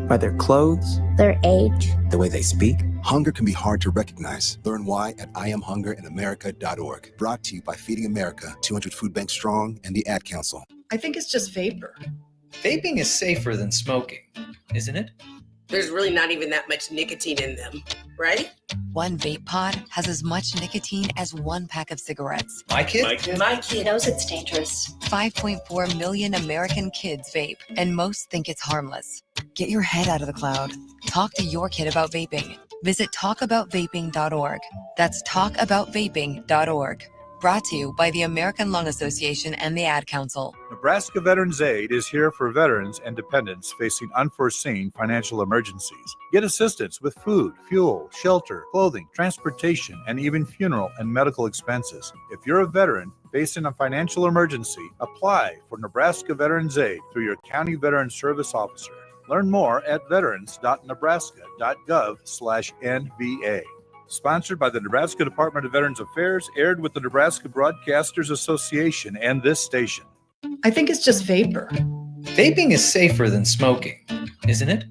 By their clothes, their age, the way they speak. Hunger can be hard to recognize. Learn why at IamHungerInAmerica.org. Brought to you by Feeding America, 200 Food Banks Strong, and the Ad Council. I think it's just vapor. Vaping is safer than smoking, isn't it? There's really not even that much nicotine in them, right? One vape pod has as much nicotine as one pack of cigarettes. My kid knows it's dangerous. 5.4 million American kids vape, and most think it's harmless. Get your head out of the cloud. Talk to your kid about vaping. Visit talkaboutvaping.org. That's talkaboutvaping.org. Brought to you by the American Lung Association and the Ad Council. Nebraska Veterans Aid is here for veterans and dependents facing unforeseen financial emergencies. Get assistance with food, fuel, shelter, clothing, transportation, and even funeral and medical expenses. If you're a veteran facing a financial emergency, apply for Nebraska Veterans Aid through your county veteran service officer. Learn more at veterans.nebraska.gov/NVA. Sponsored by the Nebraska Department of Veterans Affairs, aired with the Nebraska Broadcasters Association and this station. I think it's just vapor. Vaping is safer than smoking, isn't it?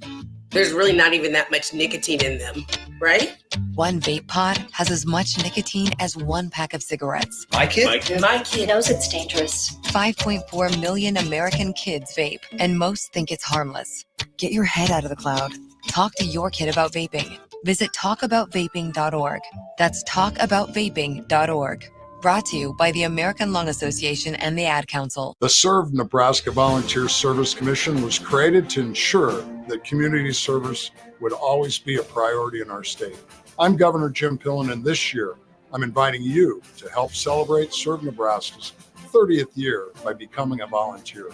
There's really not even that much nicotine in them, right? One vape pod has as much nicotine as one pack of cigarettes. My kid knows it's dangerous. 5.4 million American kids vape, and most think it's harmless. Get your head out of the cloud. Talk to your kid about vaping. Visit talkaboutvaping.org. That's talkaboutvaping.org. Brought to you by the American Lung Association and the Ad Council. The Serve Nebraska Volunteer Service Commission was created to ensure that community service would always be a priority in our state. I'm Governor Jim Pillen, and this year I'm inviting you to help celebrate Serve Nebraska's 30th year by becoming a volunteer.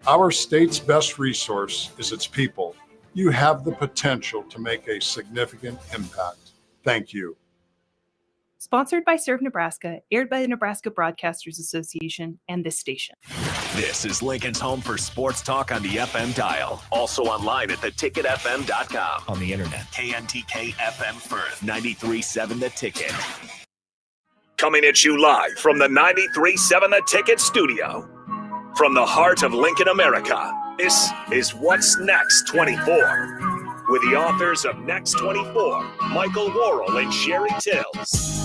Our state's best resource is its people. You have the potential to make a significant impact. Thank you. Sponsored by Serve Nebraska, aired by the Nebraska Broadcasters Association and this station. This is Lincoln's home for sports talk on the FM dial. Also online at theticketfm.com. on the internet. KNTK FM Firth, 93.7 The Ticket. Coming at you live from the 93.7 The Ticket studio. From the heart of Lincoln, America, this is What's Next 24. With the authors of Next 24, Michael Worrell and Sherry Tills.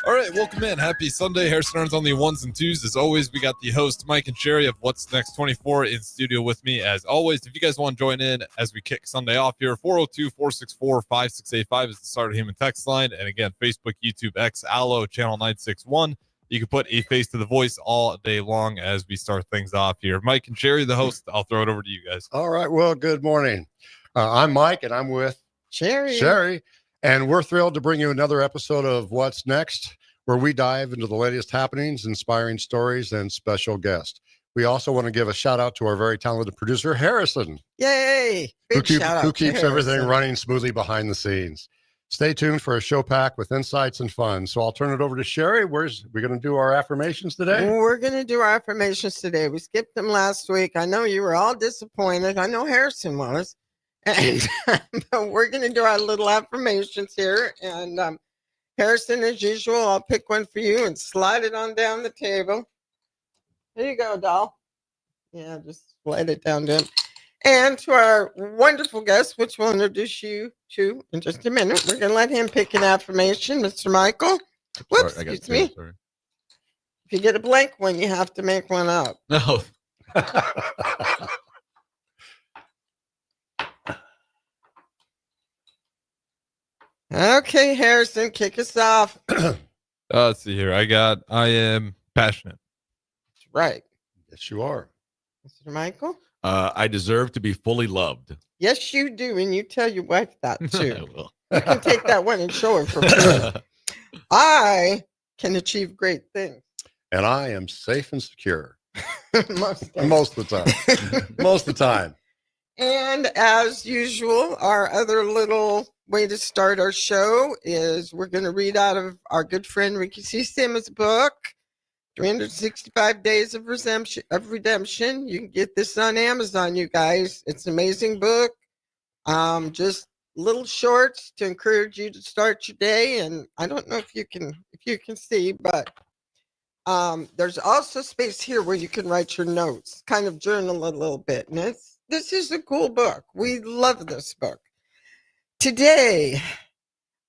All right, welcome in. Happy Sunday. Harrison Arns on the ones and twos. As always, we got the host, Mike and Sherry of What's Next 24 in studio with me. As always, if you guys want to join in as we kick Sunday off here, 402-464-5685 is the Starter Human text line. And again, Facebook, YouTube, X, Allo, channel 961. You can put a face to the voice all day long as we start things off here. Mike and Sherry, the host, I'll throw it over to you guys. All right. Well, good morning. I'm Mike, and I'm with Sherry. And we're thrilled to bring you another episode of What's Next, where we dive into the latest happenings, inspiring stories, and special guests. We also want to give a shout out to our very talented producer, Harrison. Yay! Who keeps everything running smoothly behind the scenes. Stay tuned for a show packed with insights and fun. So I'll turn it over to Sherry. We're going to do our affirmations today? We're going to do our affirmations today. We skipped them last week. I know you were all disappointed. I know Harrison was. And but we're going to do our little affirmations here. And Harrison, as usual, I'll pick one for you and slide it on down the table. Here you go, doll. Yeah, just slide it down to him. And to our wonderful guest, which we'll introduce you to in just a minute. We're going to let him pick an affirmation, Mr. Michael. Whoops, Sorry, excuse me. Sorry. If you get a blank one, you have to make one up. No. Okay, Harrison, kick us off. Let's see here. I am passionate. That's right. Yes, you are. Mr. Michael? I deserve to be fully loved. Yes, you do. And you tell your wife that too. I will. You can take that one and show her for free. I can achieve great things. And I am safe and secure. Most of the time. Most of the time. And as usual, our other little way to start our show is we're going to read out of our good friend Ricky C. Simmons' book, 365 Days of Redemption. You can get this on Amazon, you guys. It's an amazing book. Just little shorts to encourage you to start your day. And I don't know if you can see, but There's also space here where you can write your notes, kind of journal a little bit. And this is a cool book. We love this book. Today,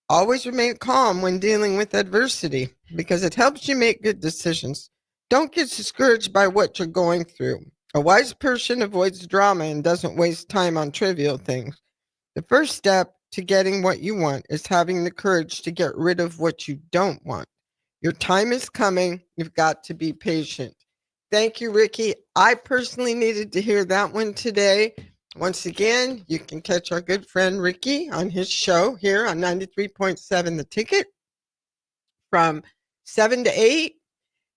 always remain calm when dealing with adversity because it helps you make good decisions. Don't get discouraged by what you're going through. A wise person avoids drama and doesn't waste time on trivial things. The first step to getting what you want is having the courage to get rid of what you don't want. Your time is coming. You've got to be patient. Thank you, Ricky. I personally needed to hear that one today. Once again, you can catch our good friend Ricky on his show here on 93.7 The Ticket from 7 to 8.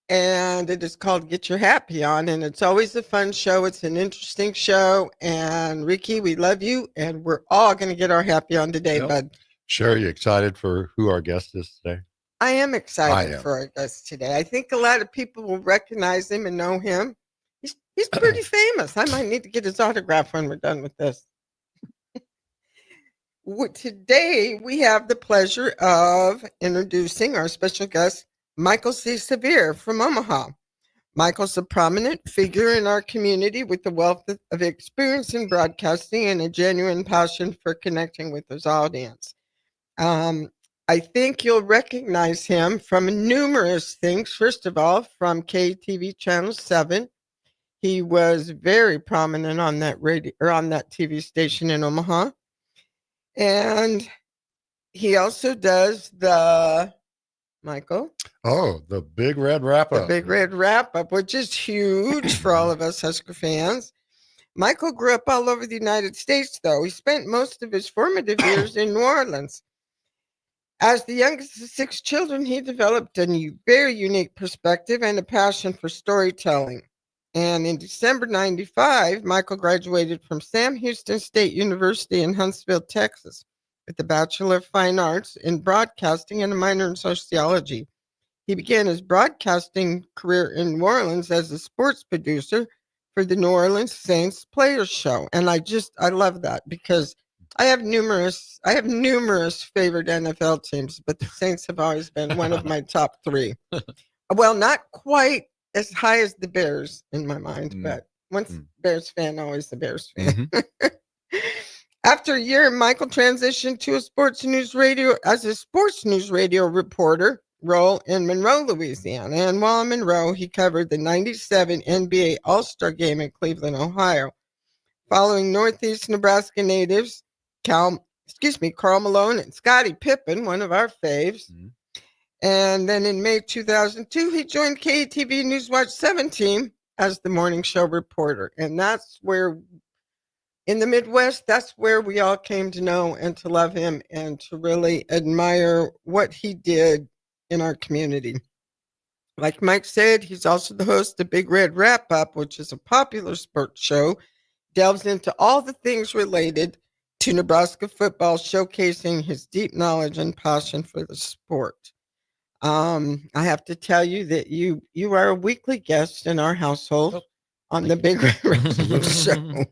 And it is called Get Your Happy On. And it's always a fun show. It's an interesting show. And Ricky, we love you. And we're all going to get our happy on today, bud. Sherry, you excited for who our guest is today? I am excited for our guest today. I think a lot of people will recognize him and know him. He's pretty famous. I might need to get his autograph when we're done with this. Today, we have the pleasure of introducing our special guest, Michael C. Severe from Omaha. Michael's a prominent figure in our community with a wealth of experience in broadcasting and a genuine passion for connecting with his audience. I think you'll recognize him from numerous things. First of all, from KTV Channel 7. He was very prominent on that radio or on that TV station in Omaha. And he also does the Michael. Oh, the Big Red Wrap-Up. The Big Red Wrap-Up, which is huge for all of us Husker fans. Michael grew up all over the United States, though. He spent most of his formative years in New Orleans. As the youngest of 6 children, he developed a very unique perspective and a passion for storytelling. And in December 95, Michael graduated from Sam Houston State University in Huntsville, Texas, with a Bachelor of Fine Arts in Broadcasting and a minor in Sociology. He began his broadcasting career in New Orleans as a sports producer for the New Orleans Saints Players Show. And I love that because I have numerous favorite NFL teams, but the Saints have always been one of my top 3. Well, not quite as high as the Bears in my mind, but once Bears fan, always the Bears fan. After a year, Michael transitioned to a sports news radio reporter role in Monroe, Louisiana. And while in Monroe, he covered the 97 NBA All-Star Game in Cleveland, Ohio. Following Northeast Nebraska natives, Karl Malone and Scottie Pippen, one of our faves. And then in May 2002, he joined KTV Newswatch 7 team as the morning show reporter. And that's where, in the Midwest, that's where we all came to know and to love him and to really admire what he did in our community. Like Mike said, he's also the host of Big Red Wrap-Up, which is a popular sports show, delves into all the things related to Nebraska football, showcasing his deep knowledge and passion for the sport. I have to tell you that you are a weekly guest in our household on the Big Red Wrap-Up show.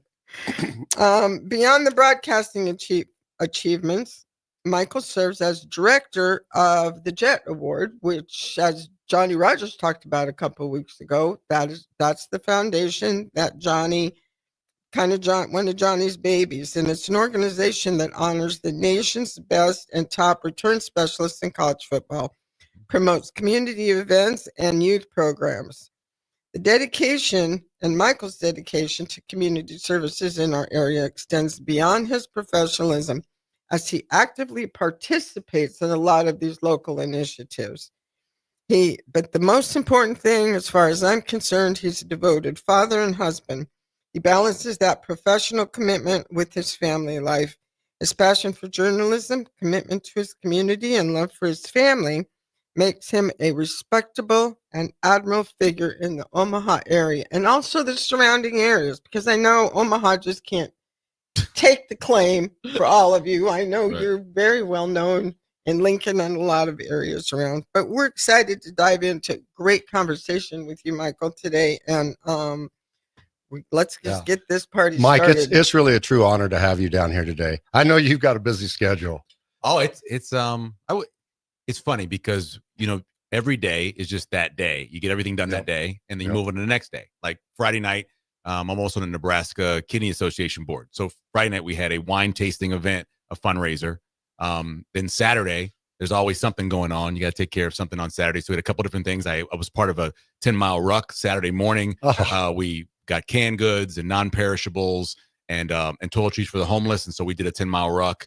Beyond the broadcasting achievements, Michael serves as director of the Jet Award, which, as Johnny Rogers talked about a couple of weeks ago, that's the foundation that one of Johnny's babies, and it's an organization that honors the nation's best and top return specialists in college football, promotes community events and youth programs. The dedication and Michael's dedication to community services in our area extends beyond his professionalism as he actively participates in a lot of these local initiatives. But the most important thing, as far as I'm concerned, he's a devoted father and husband. He balances that professional commitment with his family life. His passion for journalism, commitment to his community, and love for his family makes him a respectable and admirable figure in the Omaha area and also the surrounding areas, because I know Omaha just can't take the claim for all of you. I know you're very well known in Lincoln and a lot of areas around, but we're excited to dive into great conversation with you, Michael, today. And let's just get this party Mike, started. it's really a true honor to have you down here today. I know you've got a busy schedule. Oh, it's funny because, every day is just that day. You get everything done that day, and then you move on to the next day. Like Friday night, I'm also on the Nebraska Kidney Association board. So Friday night we had a wine tasting event, a fundraiser. Then Saturday, there's always something going on. You got to take care of something on Saturday. So we had a couple different things. I was part of a 10-mile ruck Saturday morning. We got canned goods and non-perishables and toiletries for the homeless. And so we did a 10-mile ruck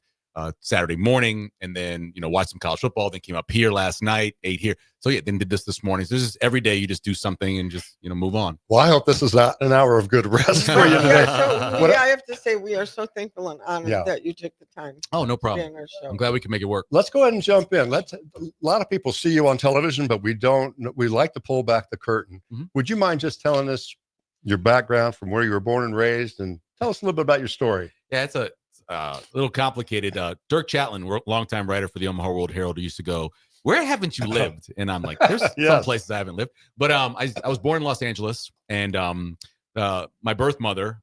Saturday morning, and then, watched some college football, then came up here last night, ate here. So yeah, then did this morning. So this is every day you just do something and just, move on. Well, I hope this is not an hour of good rest for you today. I have to say, we are so thankful and honored that you took the time. Oh, no to be problem. on our show. I'm glad we can make it work. Let's go ahead and jump in. A lot of people see you on television, but we like to pull back the curtain. Would you mind just telling us your background, from where you were born and raised, and tell us a little bit about your story? Yeah, it's a little complicated. Dirk Chatlin, longtime writer for the Omaha World Herald, used to go, "Where haven't you lived?" And I'm like, "There's some places I haven't lived." But I was born in Los Angeles, and my birth mother,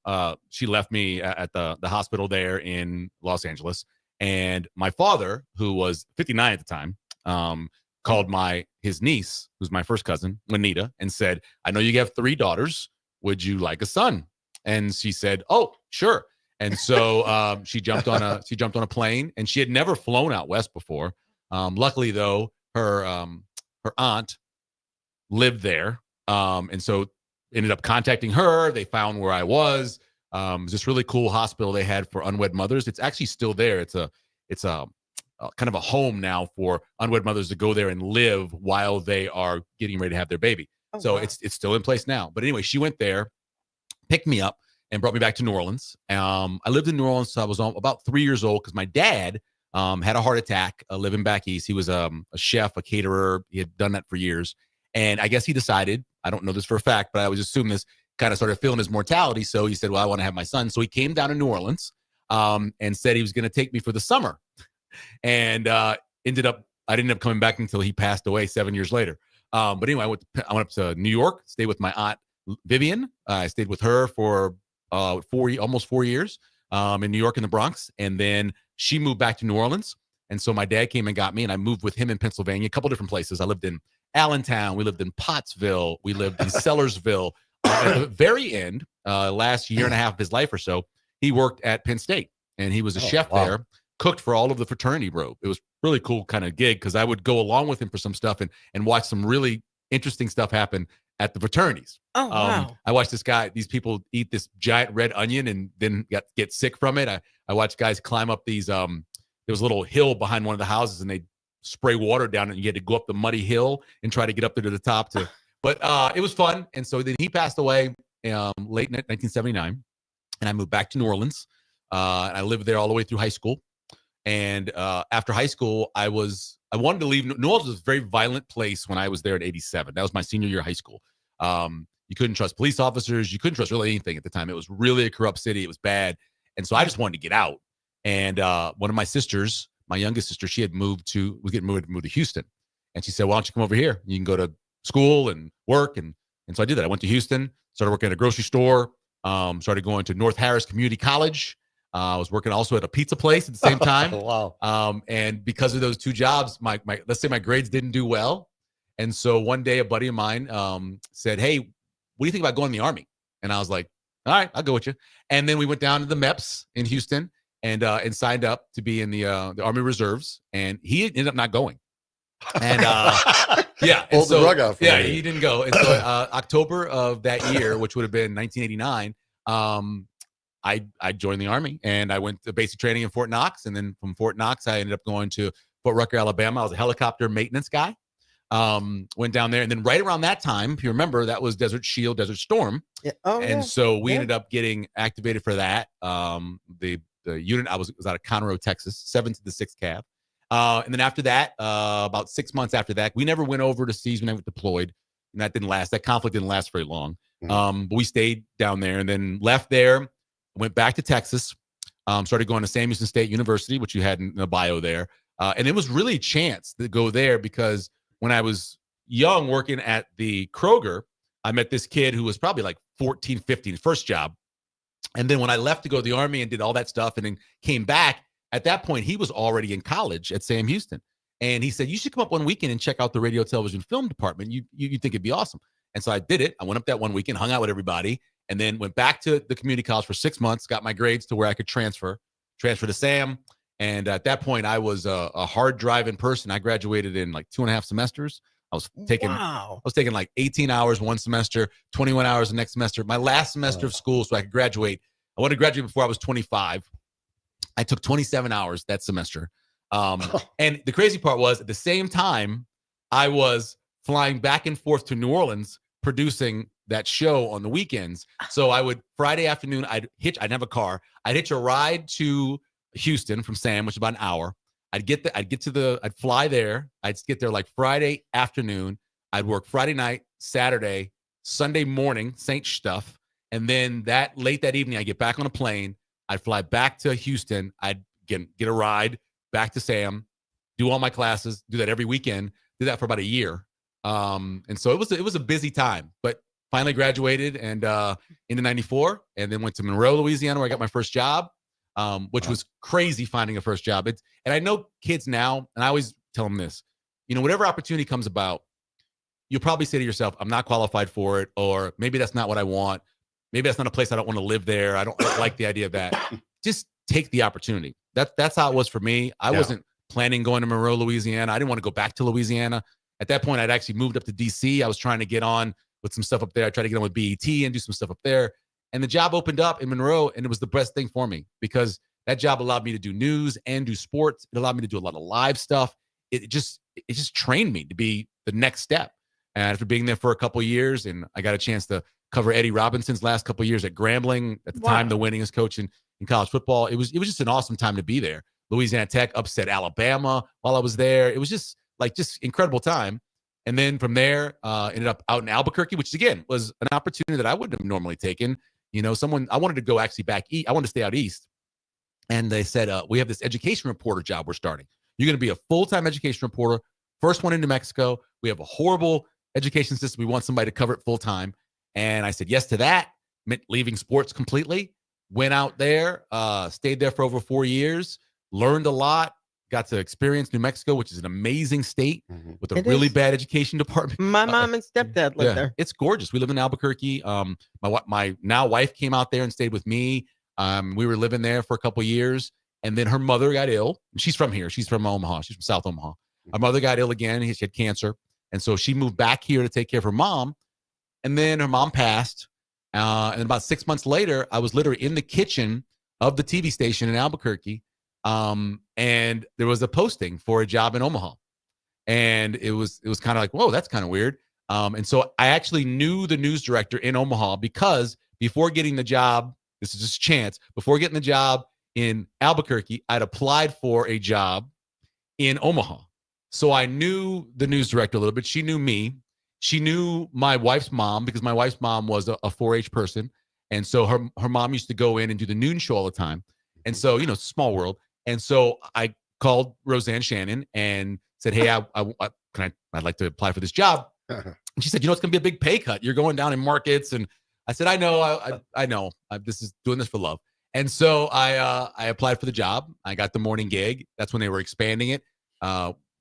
she left me at the hospital there in Los Angeles, and my father, who was 59 at the time, called his niece, who's my first cousin, Juanita, and said, "I know you have 3 daughters. Would you like a son?" And she said, "Oh, sure." And so she jumped on a plane, and she had never flown out west before. Luckily, though, her aunt lived there, and so ended up contacting her. They found where I was. It was this really cool hospital they had for unwed mothers. It's actually still there. It's a kind of a home now for unwed mothers to go there and live while they are getting ready to have their baby. Wow. It's still in place now. But anyway, she went there, picked me up, and brought me back to New Orleans. I lived in New Orleans till I was about 3 years old, because my dad had a heart attack living back east. He was a chef, a caterer. He had done that for years. And I guess he decided, I don't know this for a fact, but I would assume this, kind of started feeling his mortality. So he said, well, I want to have my son. So he came down to New Orleans and said he was going to take me for the summer. And I ended up coming back until he passed away 7 years later. But anyway, I went up to New York, stayed with my aunt Vivian. I stayed with her for almost 4 years in New York, in the Bronx. And then she moved back to New Orleans. And so my dad came and got me, and I moved with him in Pennsylvania, a couple different places. I lived in Allentown. We lived in Pottsville. We lived in Sellersville. At the very end, last year and a half of his life or so, he worked at Penn State, and he was a chef there, cooked for all of the fraternity row. It was really cool kind of gig, because I would go along with him for some stuff and watch some really interesting stuff happen at the fraternities. Oh, wow. I watched these people eat this giant red onion and then get sick from it. I watched guys climb up these, there was a little hill behind one of the houses, and they spray water down it, and you had to go up the muddy hill and try to get up there to the top but it was fun. And so then he passed away late 1979, and I moved back to New Orleans. And I lived there all the way through high school. And after high school, I wanted to leave. New Orleans was a very violent place when I was there in 87. That was my senior year of high school. You couldn't trust police officers. You couldn't trust really anything at the time. It was really a corrupt city. It was bad. And so I just wanted to get out. And one of my sisters, my youngest sister, she was getting moved to Houston. And she said, why don't you come over here? You can go to school and work. And so I did that. I went to Houston, started working at a grocery store, started going to North Harris Community College. I was working also at a pizza place at the same time. Wow. And because of those 2 jobs, my let's say my grades didn't do well. And so one day a buddy of mine said, hey, what do you think about going in the Army? And I was like, all right, I'll go with you. And then we went down to the MEPS in Houston and signed up to be in the Army Reserves. And he ended up not going. And yeah, and pulled the rug out for yeah, me. he didn't go. And so October of that year, which would have been 1989, I joined the Army, and I went to basic training in Fort Knox. And then from Fort Knox, I ended up going to Fort Rucker, Alabama. I was a helicopter maintenance guy. Went down there. And then right around that time, if you remember, that was Desert Shield, Desert Storm. Yeah. So we ended up getting activated for that. The unit, I was out of Conroe, Texas, 7th to the 6th Cav. And then after that, about 6 months after that, we never went over to seas. We never deployed, and that didn't last. That conflict didn't last very long. But we stayed down there, and then left there, went back to Texas, started going to Sam Houston State University, which you had in the bio there. And it was really a chance to go there, because when I was young working at the Kroger, I met this kid who was probably like 14, 15, first job. And then when I left to go to the Army and did all that stuff and then came back, at that point, he was already in college at Sam Houston. And he said, you should come up one weekend and check out the radio, television, film department. You think it'd be awesome. And so I did it. I went up that one weekend, hung out with everybody, and then went back to the community college for 6 months, got my grades to where I could transfer to Sam. And at that point, I was a hard driving person. I graduated in like 2.5 semesters. I was taking like 18 hours one semester, 21 hours the next semester. My last semester of school, so I could graduate. I wanted to graduate before I was 25. I took 27 hours that semester. And the crazy part was, at the same time, I was flying back and forth to New Orleans producing that show on the weekends. So I would, Friday afternoon, I'd have a car. I'd hitch a ride to Houston from Sam, which is about an hour. I'd fly there. I'd get there like Friday afternoon. I'd work Friday night, Saturday, Sunday morning, Saint stuff. And then late that evening, I get back on a plane. I'd fly back to Houston. I'd get a ride back to Sam, do all my classes, do that every weekend, did that for about a year. And so it was a busy time, but finally graduated and into 94, and then went to Monroe, Louisiana, where I got my first job, which was crazy finding a first job. And I know kids now, and I always tell them this, whatever opportunity comes about, you'll probably say to yourself, I'm not qualified for it, or maybe that's not what I want. Maybe that's not a place I don't want to live there. I don't like the idea of that. Just take the opportunity. That's how it was for me. I wasn't planning going to Monroe, Louisiana. I didn't want to go back to Louisiana. At that point, I'd actually moved up to DC. I was trying to get on with some stuff up there. I tried to get on with BET and do some stuff up there. And the job opened up in Monroe, and it was the best thing for me because that job allowed me to do news and do sports. It allowed me to do a lot of live stuff. It just trained me to be the next step. And after being there for a couple of years, and I got a chance to cover Eddie Robinson's last couple of years at Grambling, at the time the winningest coach in college football. It was just an awesome time to be there. Louisiana Tech upset Alabama while I was there. It was just incredible time. And then from there, ended up out in Albuquerque, which again was an opportunity that I wouldn't have normally taken. I wanted to go actually back east. I wanted to stay out east. And they said, we have this education reporter job we're starting. You're going to be a full-time education reporter, first one in New Mexico. We have a horrible education system. We want somebody to cover it full-time. And I said yes to that. Meant leaving sports completely. Went out there, stayed there for over 4 years, learned a lot, got to experience New Mexico, which is an amazing state with a really bad education department. My mom and stepdad live there. It's gorgeous. We live in Albuquerque. My now wife came out there and stayed with me. We were living there for a couple of years, and then her mother got ill. She's from here. She's from Omaha. She's from South Omaha. Her mother got ill again. She had cancer, and so she moved back here to take care of her mom. And then her mom passed. And about 6 months later, I was literally in the kitchen of the TV station in Albuquerque. And there was a posting for a job in Omaha. And it was kind of like, whoa, that's kind of weird. And so I actually knew the news director in Omaha because before getting the job, this is just chance, before getting the job in Albuquerque, I'd applied for a job in Omaha. So I knew the news director a little bit. She knew me. She knew my wife's mom because my wife's mom was a 4-H person. And so her mom used to go in and do the noon show all the time. And so, small world. And so I called Roseanne Shannon and said, hey, I'd like to apply for this job. And she said, it's going to be a big pay cut. You're going down in markets. And I said, I know, I know. This is doing this for love. And so I applied for the job. I got the morning gig. That's when they were expanding it.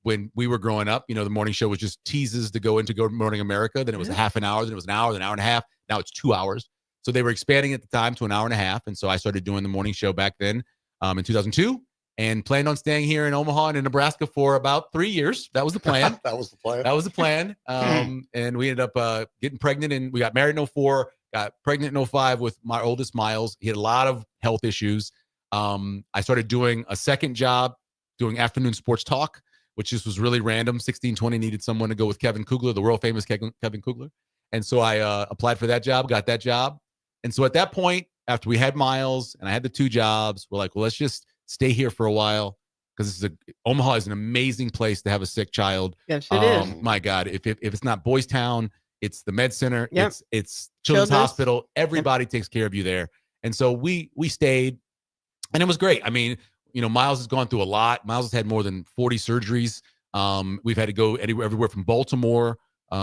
When we were growing up, the morning show was just teases to go into Good Morning America. Then it was a half an hour. Then it was an hour, then an hour and a half. Now it's 2 hours. So they were expanding at the time to an hour and a half. And so I started doing the morning show back then in 2002 and planned on staying here in Omaha and in Nebraska for about 3 years. That was the plan. That was the plan. That was the plan. And we ended up getting pregnant, and we got married in 04, got pregnant in 05 with my oldest, Miles. He had a lot of health issues. I started doing a second job doing afternoon sports talk, which just was really random. 1620 needed someone to go with Kevin Kugler, the world famous Kevin Kugler. And so I applied for that job, got that job. And so at that point, after we had Miles and I had the 2 jobs, we're like, well, let's just stay here for a while because Omaha is an amazing place to have a sick child. Yes, it is. My God, if it's not Boys Town, it's the Med Center, Yep. it's Children's Hospital. Everybody takes care of you there. And so we stayed, and it was great. I mean, Miles has gone through a lot. Miles has had more than 40 surgeries. We've had to go everywhere from Baltimore,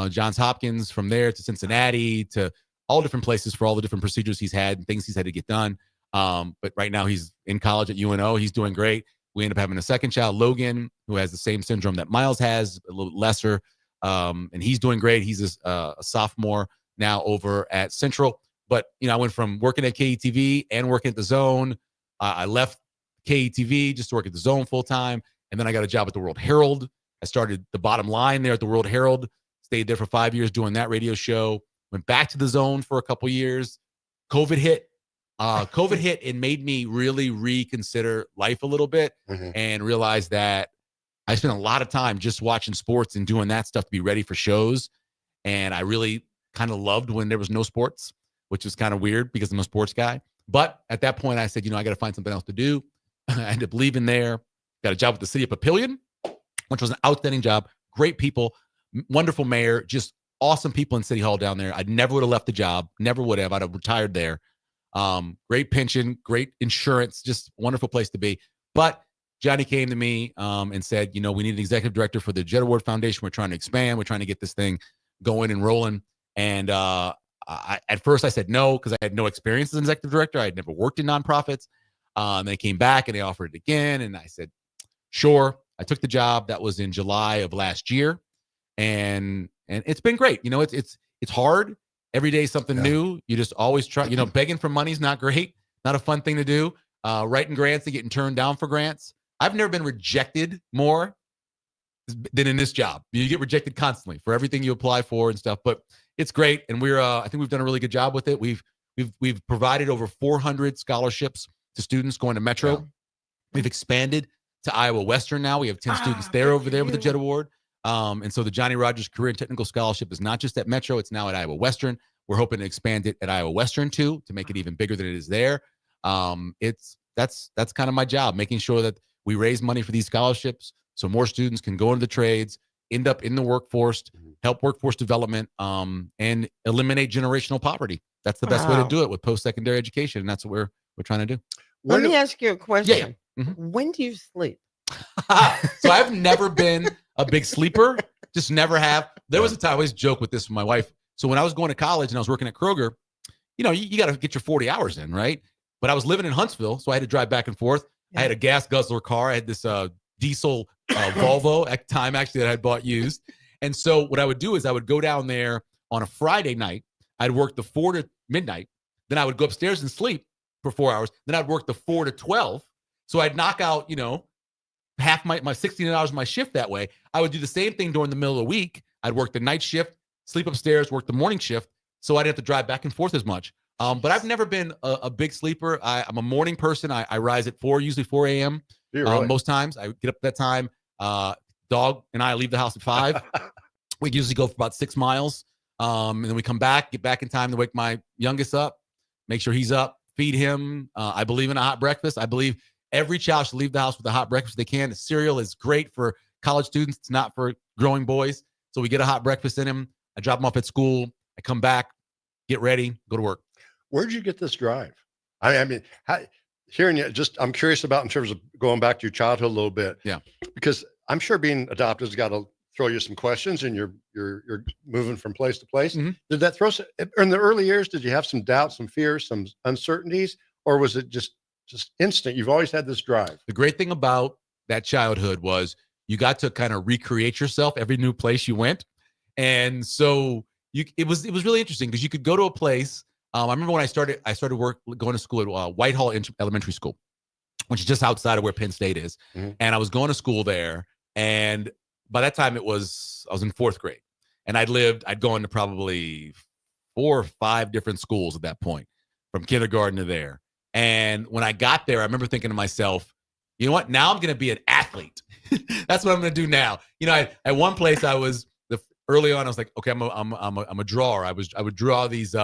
Johns Hopkins, from there to Cincinnati, to all different places for all the different procedures he's had and things he's had to get done. But right now he's in college at UNO. He's doing great. We end up having a second child, Logan, who has the same syndrome that Miles has, a little lesser. And he's doing great. He's a sophomore now over at Central. But, I went from working at KETV and working at the Zone. I left KETV just to work at the Zone full time. And then I got a job at the World Herald. I started the bottom line there at the World Herald, stayed there for 5 years doing that radio show, went back to the Zone for a couple years. COVID hit. COVID hit and made me really reconsider life a little bit and realize that I spent a lot of time just watching sports and doing that stuff to be ready for shows. And I really kind of loved when there was no sports, which is kind of weird because I'm a sports guy. But at that point, I said, I got to find something else to do. I ended up leaving there, got a job with the city of Papillion, which was an outstanding job. Great people, wonderful mayor, just awesome people in City Hall down there. I never would have left the job, never would have. I'd have retired there. Great pension, great insurance, just wonderful place to be. But Johnny came to me and said, we need an executive director for the Jet Award Foundation. We're trying to expand. We're trying to get this thing going and rolling. And at first I said no because I had no experience as an executive director. I had never worked in nonprofits. They came back and they offered it again. And I said, sure. I took the job. That was in July of last year. And it's been great. It's hard. Every day something new. You just always try, begging for money is not great. Not a fun thing to do. Writing grants and getting turned down for grants. I've never been rejected more than in this job. You get rejected constantly for everything you apply for and stuff, but it's great. And I think we've done a really good job with it. We've provided over 400 scholarships to students going to Metro. Yeah. We've expanded to Iowa Western now. We have 10 students over there with the Jet Award. And so the Johnny Rogers Career and Technical Scholarship is not just at Metro, it's now at Iowa Western. We're hoping to expand it at Iowa Western too, to make it even bigger than it is there. That's kind of my job, making sure that we raise money for these scholarships so more students can go into the trades, end up in the workforce, help workforce development, and eliminate generational poverty. That's the best way to do it with post-secondary education. And that's what we're trying to do. Let me ask you a question. Yeah. Mm-hmm. When do you sleep? So I've never been a big sleeper, just never have. There was a time I always joke with this with my wife. So when I was going to college and I was working at Kroger, you got to get your 40 hours in, right? But I was living in Huntsville, so I had to drive back and forth. Yeah. I had a gas guzzler car. I had this diesel Volvo at the time, actually, that I had bought used. And so what I would do is I would go down there on a Friday night. I'd work the 4 to midnight. Then I would go upstairs and sleep for 4 hours. Then I'd work the 4 to 12. So I'd knock out, half my 16 hours of my shift that way. I would do the same thing during the middle of the week. I'd work the night shift, sleep upstairs, work the morning shift. So I didn't have to drive back and forth as much. But I've never been a big sleeper. I'm a morning person. I rise at 4, usually 4 a.m. Really? Most times. I get up at that time. Dog and I leave the house at 5. We usually go for about 6 miles. And then we come back, get back in time to wake my youngest up, make sure he's up, feed him. I believe in a hot breakfast. I believe every child should leave the house with a hot breakfast if they can. Cereal is great for college students. It's not for growing boys. So we get a hot breakfast in him. I drop him off at school. I come back, get ready, go to work. Where'd you get this drive? I mean, hearing you, I'm curious about in terms of going back to your childhood a little bit. Yeah. Because I'm sure being adopted has got to throw you some questions, and you're moving from place to place. Mm-hmm. Did that throw in the early years? Did you have some doubts, some fears, some uncertainties, or was it just instant? You've always had this drive. The great thing about that childhood was you got to kind of recreate yourself every new place you went, and so it was really interesting because you could go to a place. I remember when I started going to school at Whitehall Elementary School, which is just outside of where Penn State is, mm-hmm. and I was going to school there, and by that time I was in 4th grade, and I'd gone to probably 4 or 5 different schools at that point, from kindergarten to there. And when I got there, I remember thinking to myself, you know what? Now I'm going to be an athlete. That's what I'm going to do now. At one place early on, I was like, okay, I'm a drawer. I would draw these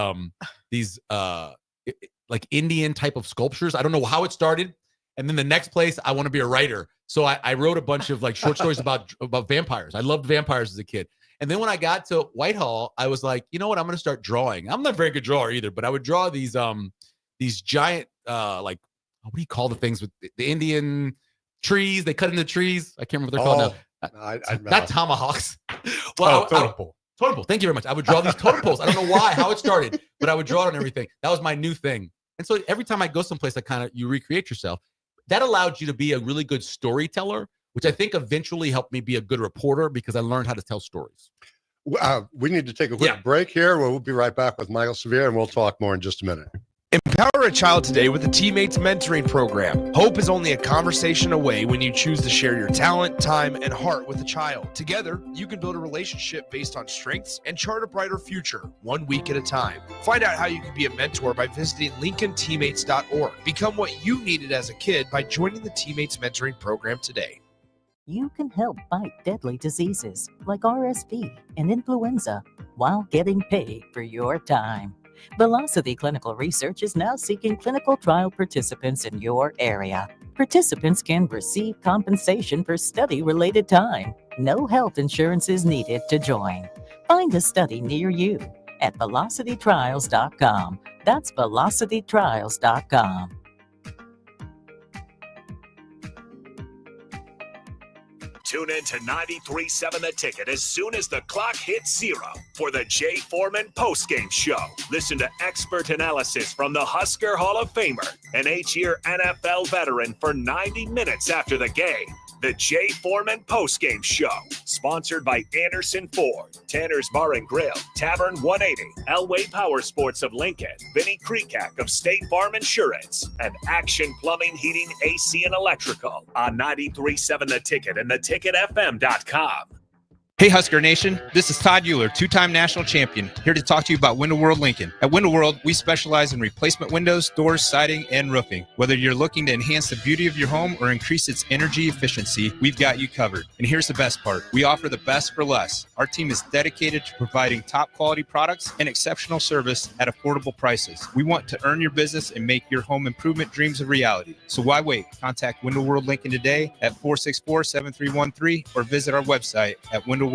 like Indian type of sculptures. I don't know how it started. And then the next place, I want to be a writer. So I wrote a bunch of like short stories about vampires. I loved vampires as a kid. And then when I got to Whitehall, I was like, you know what? I'm going to start drawing. I'm not a very good drawer either, but I would draw these giant, like, what do you call the things with the Indian trees? They cut into trees. I can't remember what they're called now. Not tomahawks. Well, totem pole. Totem pole. Thank you very much. I would draw these totem poles. I don't know how it started, but I would draw it on everything. That was my new thing. And so every time I go someplace, you recreate yourself. that allowed you to be a really good storyteller, which I think eventually helped me be a good reporter because I learned how to tell stories. We need to take a quick break here. We'll be right back with Michael Severe, and we'll talk more in just a minute. Empower a child today with the Teammates Mentoring Program. Hope is only a conversation away when you choose to share your talent, time, and heart with a child. Together, you can build a relationship based on strengths and chart a brighter future, 1 week at a time. Find out how you can be a mentor by visiting LincolnTeammates.org. Become what you needed as a kid by joining the Teammates Mentoring Program today. You can help fight deadly diseases like RSV and influenza while getting paid for your time. Velocity Clinical Research is now seeking clinical trial participants in your area. Participants can receive compensation for study-related time. No health insurance is needed to join. Find a study near you at velocitytrials.com. That's velocitytrials.com. Tune in to 93.7 The Ticket as soon as the clock hits 0 for the Jay Foreman postgame show. Listen to expert analysis from the Husker Hall of Famer, an 8-year NFL veteran, for 90 minutes after the game. The Jay Foreman postgame show, sponsored by Anderson Ford, Tanner's Bar and Grill, Tavern 180, Elway Power Sports of Lincoln, Vinnie Kreekak of State Farm Insurance, and Action Plumbing, Heating, AC, and Electrical on 93.7 The Ticket and theticketfm.com. Hey Husker Nation, this is Todd Euler, two-time national champion, here to talk to you about Window World Lincoln. At Window World, we specialize in replacement windows, doors, siding, and roofing. Whether you're looking to enhance the beauty of your home or increase its energy efficiency, we've got you covered. And here's the best part. We offer the best for less. Our team is dedicated to providing top quality products and exceptional service at affordable prices. We want to earn your business and make your home improvement dreams a reality. So why wait? Contact Window World Lincoln today at 464-7313 or visit our website at windowworldlincoln.com.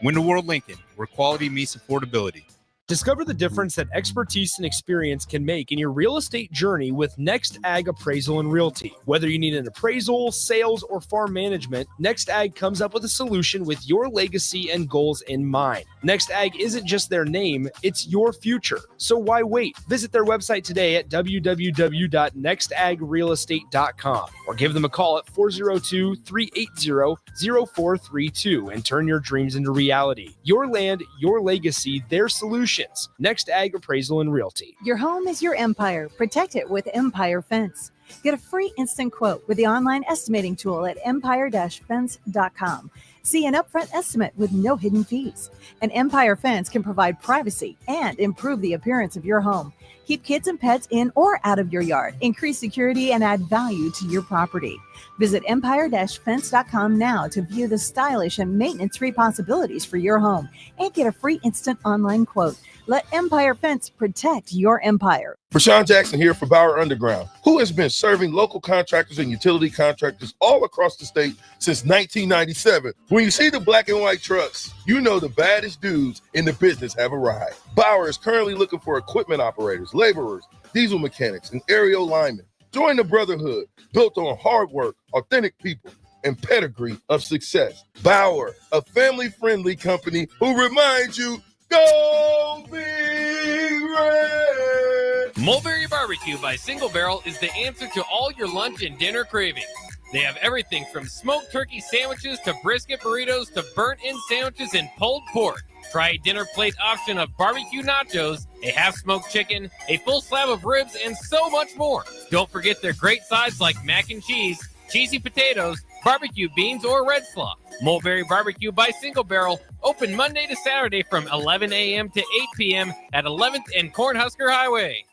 Window World Lincoln, where quality meets affordability. Discover the difference that expertise and experience can make in your real estate journey with Next Ag Appraisal and Realty. Whether you need an appraisal, sales, or farm management, Next Ag comes up with a solution with your legacy and goals in mind. Next Ag isn't just their name, it's your future. So why wait? Visit their website today at www.nextagrealestate.com or give them a call at 402-380-0432 and turn your dreams into reality. Your land, your legacy, their solutions. Next Ag Appraisal and Realty. Your home is your empire. Protect it with Empire Fence. Get a free instant quote with the online estimating tool at empire-fence.com. See an upfront estimate with no hidden fees. An Empire Fence can provide privacy and improve the appearance of your home. Keep kids and pets in or out of your yard. Increase security and add value to your property. Visit empire-fence.com now to view the stylish and maintenance-free possibilities for your home and get a free instant online quote. Let Empire Fence protect your empire. Rashawn Jackson here for Bauer Underground, who has been serving local contractors and utility contractors all across the state since 1997. When you see the black and white trucks, you know the baddest dudes in the business have arrived. Bauer is currently looking for equipment operators, laborers, diesel mechanics, and aerial linemen. Join the brotherhood built on hard work, authentic people, and pedigree of success. Bauer, a family-friendly company who reminds you, go Big Red! Mulberry Barbecue by Single Barrel is the answer to all your lunch and dinner cravings. They have everything from smoked turkey sandwiches to brisket burritos to burnt-in sandwiches and pulled pork. Try a dinner plate option of barbecue nachos, a half-smoked chicken, a full slab of ribs, and so much more. Don't forget their great sides like mac and cheese, cheesy potatoes, barbecue beans, or red slaw. Mulberry Barbecue by Single Barrel, open Monday to Saturday from 11 a.m. to 8 p.m. at 11th and Cornhusker Highway.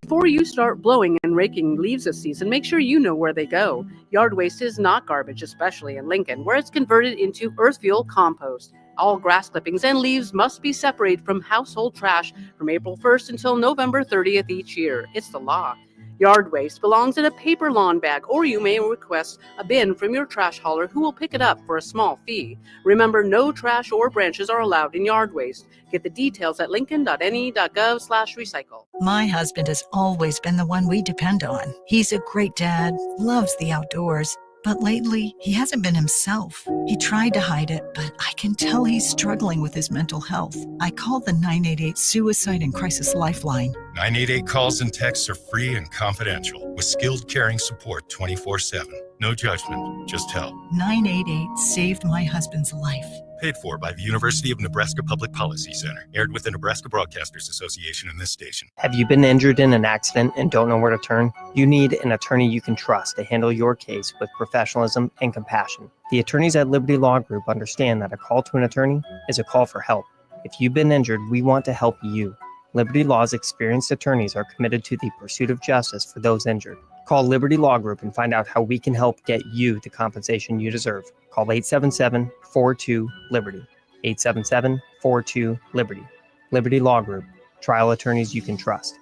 Before you start blowing and raking leaves this season, make sure you know where they go. Yard waste is not garbage, especially in Lincoln, where it's converted into earth fuel compost. All grass clippings and leaves must be separated from household trash from April 1st until November 30th each year. It's the law. Yard waste belongs in a paper lawn bag, or you may request a bin from your trash hauler who will pick it up for a small fee. Remember, no trash or branches are allowed in yard waste. Get the details at lincoln.ne.gov/recycle. My husband has always been the one we depend on. He's a great dad, loves the outdoors, But lately, he hasn't been himself. He tried to hide it, but I can tell he's struggling with his mental health. I called the 988 Suicide and Crisis Lifeline. 988 calls and texts are free and confidential with skilled caring support 24/7. No judgment, just help. 988 saved my husband's life. Paid for by the University of Nebraska Public Policy Center. Aired with the Nebraska Broadcasters Association and this station. Have you been injured in an accident and don't know where to turn? You need an attorney you can trust to handle your case with professionalism and compassion. The attorneys at Liberty Law Group understand that a call to an attorney is a call for help. If you've been injured, we want to help you. Liberty Law's experienced attorneys are committed to the pursuit of justice for those injured. Call Liberty Law Group and find out how we can help get you the compensation you deserve. Call 877-42-LIBERTY. 877-42-LIBERTY. Liberty Law Group. Trial attorneys you can trust.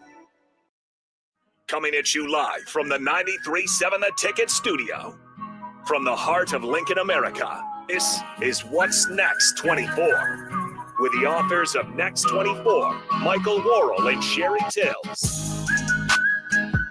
Coming at you live from the 93.7 The Ticket studio. From the heart of Lincoln, America, this is What's Next 24. With the authors of Next 24, Michael Worrell and Sherry Tills.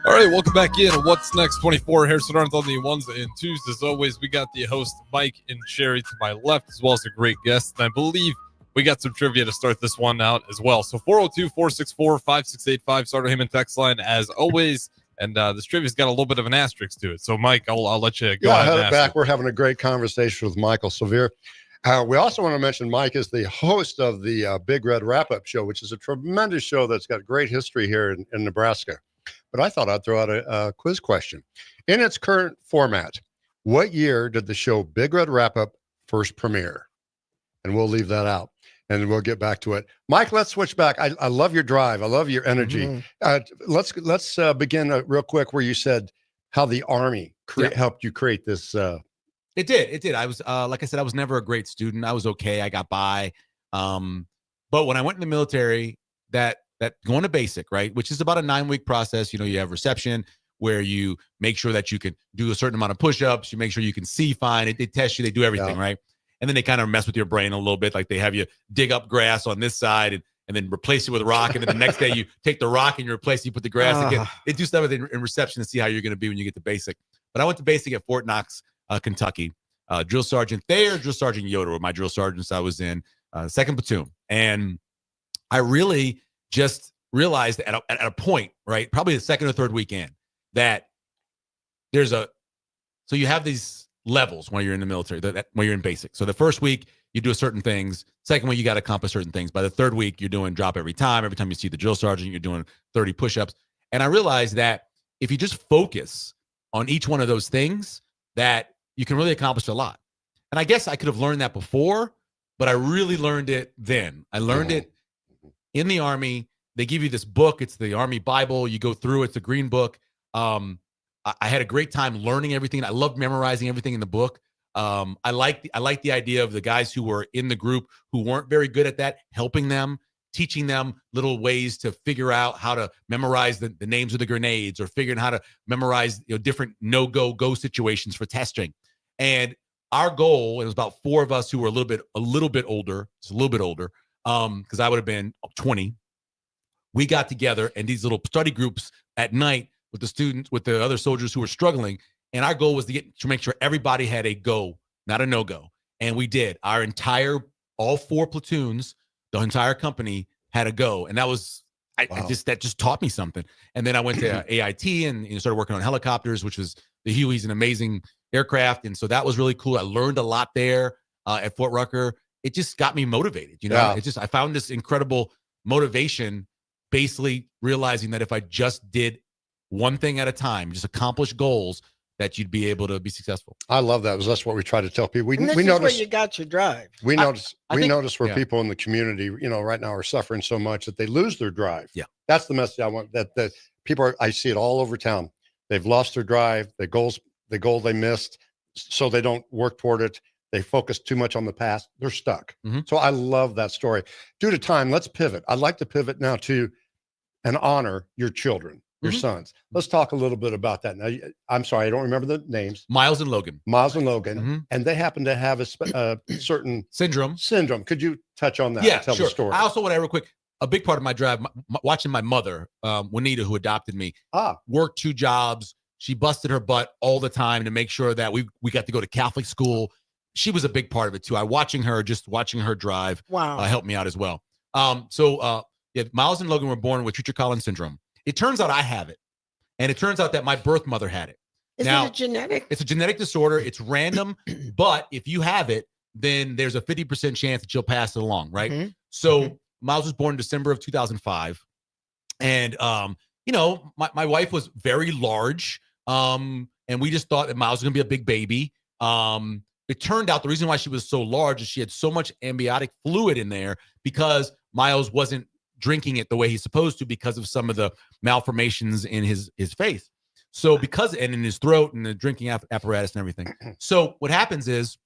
All right, welcome back in. What's Next 24? Harrison Arns on the ones and twos. As always, we got the host, Mike and Sherry, to my left, as well as a great guest. And I believe we got some trivia to start this one out as well. So 402-464-5685, Starter Heyman text line, as always. And this trivia's got a little bit of an asterisk to it. So, Mike, I'll let you go ahead. I had it back. We're having a great conversation with Michael Severe. We also want to mention Mike is the host of the Big Red Wrap-Up Show, which is a tremendous show that's got great history here in Nebraska. But I thought I'd throw out a quiz question. In its current format, what year did the show Big Red Wrap-Up first premiere? And we'll leave that out, and we'll get back to it. Mike, let's switch back. I love your drive. I love your energy. Let's begin real quick where you said how the Army helped you create this. It did. I was, like I said, I was never a great student. I was okay. I got by. But when I went in the military, that going to basic, right, which is about a 9-week process. You know, you have reception where you make sure that you can do a certain amount of push-ups. You make sure you can see fine. They test you. They do everything, right? And then they kind of mess with your brain a little bit. Like they have you dig up grass on this side and then replace it with a rock. And then the next day you take the rock and you replace it, you put the grass again. They do stuff in reception to see how you're going to be when you get to basic. But I went to basic at Fort Knox, Kentucky. Drill Sergeant Thayer, Drill Sergeant Yoder were my drill sergeants I was in, 2nd platoon. And I really just realized at a point, right, probably the 2nd or 3rd weekend, that so you have these levels when you're in the military, when you're in basic. So the first week, you do certain things. Second week, you got to accomplish certain things. By the 3rd week, you're doing drop every time. Every time you see the drill sergeant, you're doing 30 push-ups. And I realized that if you just focus on each one of those things, that you can really accomplish a lot. And I guess I could have learned that before, but I really learned it then. I learned it in the Army. They give you this book. It's the Army Bible. You go through. It's a green book. I had a great time learning everything. I loved memorizing everything in the book. I like the idea of the guys who were in the group who weren't very good at that, helping them, teaching them little ways to figure out how to memorize the names of the grenades, or figuring how to memorize different no-go situations for testing. And our goal, it was about 4 of us who were a little bit older, because I would have been 20. We got together in these little study groups at night with the students, with the other soldiers who were struggling. And our goal was to make sure everybody had a go, not a no-go. And we did. All 4 platoons, the entire company had a go. And that was, that just taught me something. And then I went to AIT and started working on helicopters, which was the Huey's an amazing aircraft. And so that was really cool. I learned a lot there at Fort Rucker. It just got me motivated. I found this incredible motivation, basically realizing that if I just did one thing at a time, just accomplish goals, that you'd be able to be successful. I love that. That's what we try to tell people. We notice where you got your drive. We notice where people in the community, right now, are suffering so much that they lose their drive. Yeah, that's the message I want. That people I see it all over town. They've lost their drive. The goal they missed, so they don't work toward it. They focus too much on the past. They're stuck. So I love that story. Due to time, let's pivot. I'd like to pivot now to and honor your children. Your sons. Let's talk a little bit about that. Now, I'm sorry, I don't remember the names. Miles and Logan. And they happen to have a certain syndrome. Could you touch on that? Yeah, tell sure. the story. I also want to real quick. A big part of my drive, watching my mother, Juanita, who adopted me, worked 2 jobs. She busted her butt all the time to make sure that we got to go to Catholic school. She was a big part of it too. Watching her drive helped me out as well. Miles and Logan were born with Treacher-Collins syndrome. It turns out I have it. And it turns out that my birth mother had it. Is it a genetic? It's a genetic disorder. It's random. But if you have it, then there's a 50% chance that you'll pass it along, right? Mm-hmm. So Miles was born in December of 2005. And, my wife was very large. And we just thought that Miles was going to be a big baby. It turned out the reason why she was so large is she had so much amniotic fluid in there because Miles wasn't drinking it the way he's supposed to because of some of the malformations in his face. So and in his throat and the drinking apparatus and everything. So what happens is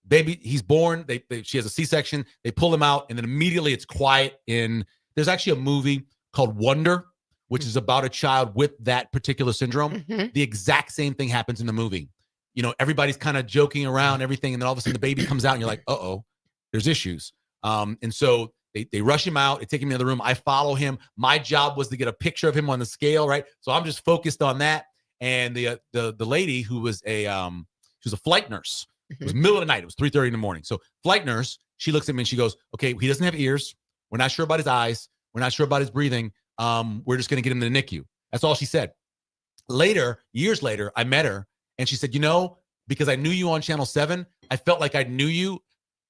baby, he's born. She has a C-section. They pull him out and then immediately it's quiet. There's actually a movie called Wonder, which is about a child with that particular syndrome. The exact same thing happens in the movie. Everybody's kind of joking around everything. And then all of a sudden the baby comes out and you're like, uh-oh, there's issues. And so they rush him out. They take him in the room. I follow him. My job was to get a picture of him on the scale, right? So I'm just focused on that. And the lady who was she was a flight nurse. It was middle of the night. It was 3:30 in the morning. So flight nurse, she looks at me and she goes, okay, he doesn't have ears. We're not sure about his eyes. We're not sure about his breathing. We're just going to get him to the NICU. That's all she said. Years later, I met her and she said, because I knew you on Channel 7, I felt like I knew you.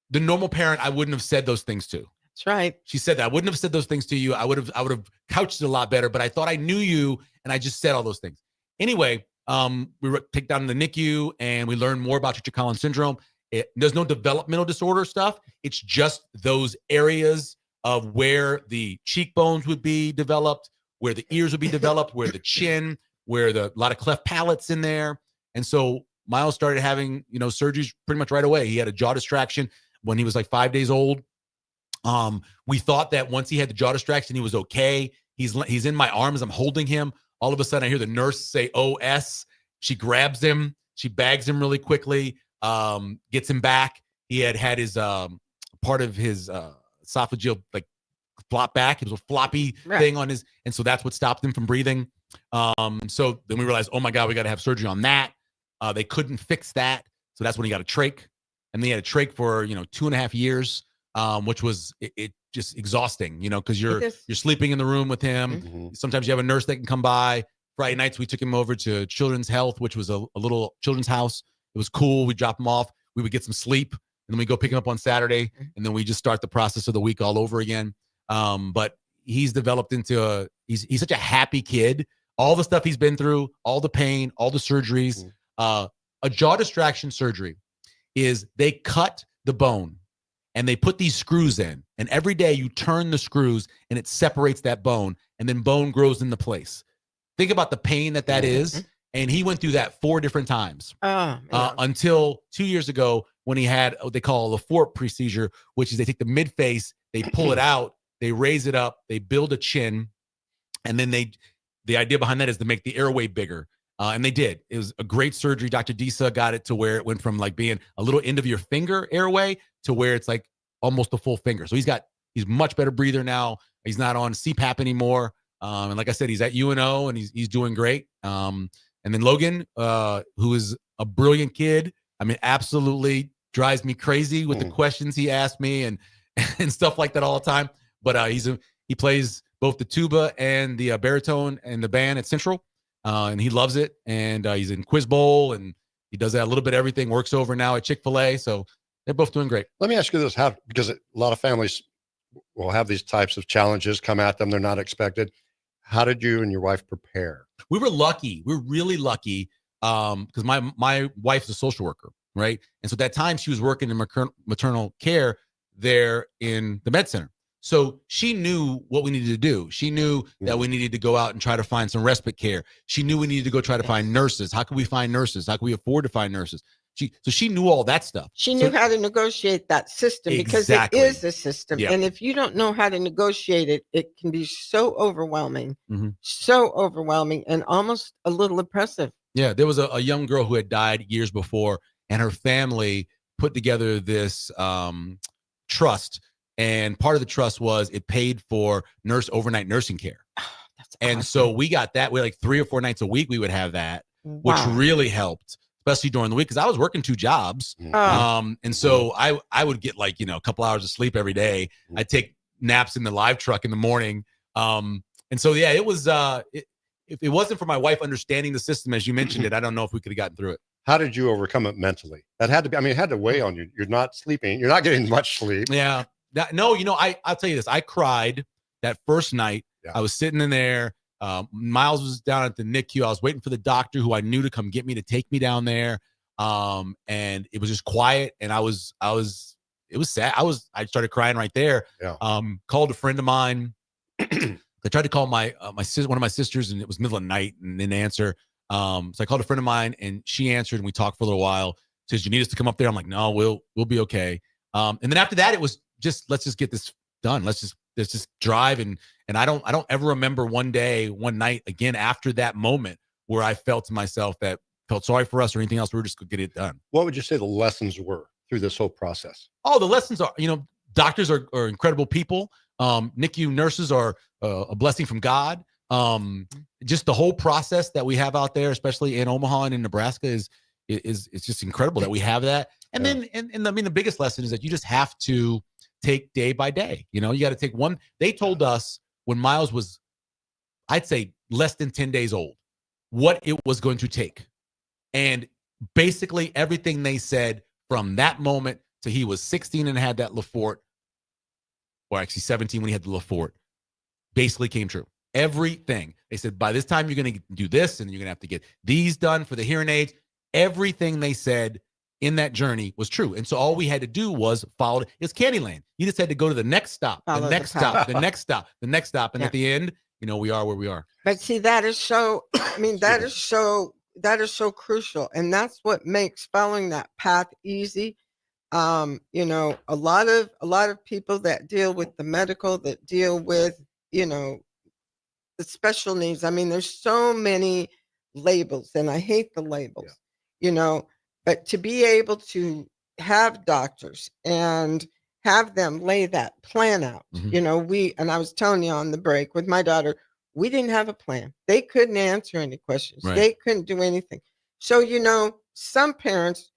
The normal parent, I wouldn't have said those things to. That's right. She said that. I wouldn't have said those things to you. I would have couched it a lot better, but I thought I knew you and I just said all those things. Anyway, we were taken down to the NICU and we learned more about Treacher-Collins syndrome. There's no developmental disorder stuff. It's just those areas of where the cheekbones would be developed, where the ears would be developed, where the chin, where a lot of cleft palates in there. And so Miles started having, surgeries pretty much right away. He had a jaw distraction when he was like 5 days old. We thought that once he had the jaw distraction, he was okay. He's in my arms. I'm holding him. All of a sudden I hear the nurse say OS. She grabs him. She bags him really quickly, gets him back. He had his part of his esophageal like flop back. It was a floppy thing on his. And so that's what stopped him from breathing. So then we realized, oh my God, we got to have surgery on that. They couldn't fix that. So that's when he got a trach. And they had a trach for, 2.5 years. Which was it just exhausting, because you're sleeping in the room with him. Sometimes you have a nurse that can come by. Friday nights, we took him over to Children's Health, which was a little children's house. It was cool. We dropped him off. We would get some sleep, and then we go pick him up on Saturday, and then we just start the process of the week all over again. But he's developed into he's such a happy kid. All the stuff he's been through, all the pain, all the surgeries. A jaw distraction surgery is they cut the bone. And they put these screws in, and every day you turn the screws and it separates that bone, and then bone grows into place. Think about the pain that is. And he went through that 4 different times until 2 years ago when he had what they call the Fort procedure, which is they take the mid-face, they pull it out, they raise it up, they build a chin, and then the idea behind that is to make the airway bigger. And they did. It was a great surgery. Dr. Disa got it to where it went from like being a little end of your finger airway to where it's like almost a full finger. So he's much better breather now. He's not on CPAP anymore. And like I said, he's at UNO and he's doing great. And then Logan, who is a brilliant kid. I mean, absolutely drives me crazy with the questions he asked me and stuff like that all the time. But he plays both the tuba and the baritone and the band at Central. And he loves it. And he's in Quiz Bowl and he does that a little bit of everything, works over now at Chick-fil-A. So they're both doing great. Let me ask you this, because a lot of families will have these types of challenges come at them. They're not expected. How did you and your wife prepare? We were lucky. We're really lucky because my wife's a social worker, right? And so at that time she was working in maternal care there in the med center. So she knew what we needed to do. She knew that we needed to go out and try to find some respite care. She knew we needed to go try to find nurses. How can we find nurses? How can we afford to find nurses? So she knew all that stuff. She knew how to negotiate that system because it is a system. Yeah. And if you don't know how to negotiate it, it can be so overwhelming, and almost a little oppressive. Yeah, there was a young girl who had died years before, and her family put together this trust. And part of the trust was it paid for overnight nursing care. That's And so we got that. We had like 3 or 4 nights a week we would have that, which Wow. really helped, especially during the week because I was working 2 jobs. And so I would get like, a couple hours of sleep every day. I'd take naps in the live truck in the morning. And so, yeah, it was, if it wasn't for my wife understanding the system, as you mentioned it, I don't know if we could have gotten through it. How did you overcome it mentally? That had to be, it had to weigh on you. You're not sleeping. You're not getting much sleep. Yeah. I'll tell you this. I cried that first night. Yeah. I was sitting in there. Miles was down at the NICU. I was waiting for the doctor who I knew to come get me to take me down there. And it was just quiet. And it was sad. I started crying right there. Yeah. Called a friend of mine. I tried to call one of my sisters, and it was middle of the night and didn't answer. So I called a friend of mine, and she answered, and we talked for a little while. Says, "You need us to come up there?" I'm like, "No, we'll be okay." And then after that, it was just, let's just get this done. Let's just drive. And I don't ever remember one night again after that moment where I felt to myself that felt sorry for us or anything else. We were just going to get it done. What would you say the lessons were through this whole process? Oh, the lessons are, doctors are incredible people. NICU nurses are a blessing from God. Just the whole process that we have out there, especially in Omaha and in Nebraska, is it's just incredible that we have that. And then, the biggest lesson is that you just have to take day by day. You got to take one. They told us when Miles was, I'd say, less than 10 days old, what it was going to take. And basically everything they said from that moment to he was 16 and had that Lafort, or actually 17 when he had the Lafort, basically came true. Everything. They said, by this time, you're going to do this, and you're going to have to get these done for the hearing aids. Everything they said in that journey was true. And so all we had to do was follow it. It's Candyland. You just had to go to the next stop, the next stop, the next stop, the next stop. And at the end, we are where we are. But see, that is so, that is so crucial. And that's what makes following that path easy. A lot of people that deal with the medical, that deal with, the special needs. There's so many labels, and I hate the labels, but to be able to have doctors and have them lay that plan out, and I was telling you on the break with my daughter, we didn't have a plan. They couldn't answer any questions. Right. They couldn't do anything. So, some parents,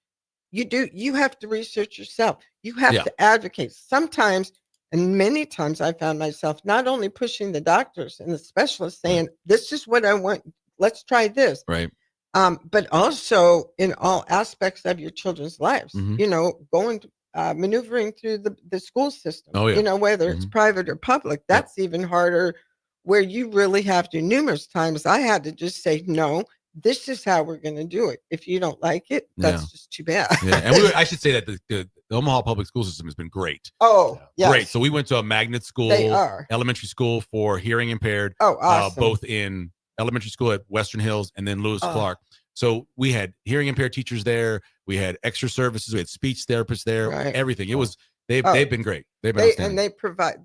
you have to research yourself. You have to advocate. Sometimes, and many times, I found myself not only pushing the doctors and the specialists saying, this is what I want. Let's try this. Right. But also in all aspects of your children's lives, going, maneuvering through the school system, whether it's private or public, that's even harder, where you really have to. Numerous times I had to just say, no, this is how we're going to do it. If you don't like it, that's just too bad. And I should say that the Omaha public school system has been great. Oh, yes. Great. So we went to a magnet school, elementary school for hearing impaired. Oh, awesome. Both in elementary school at Western Hills and then Lewis Clark. So we had hearing impaired teachers there. We had extra services. We had speech therapists there. Right. Everything. It was they've been great. They've been outstanding. And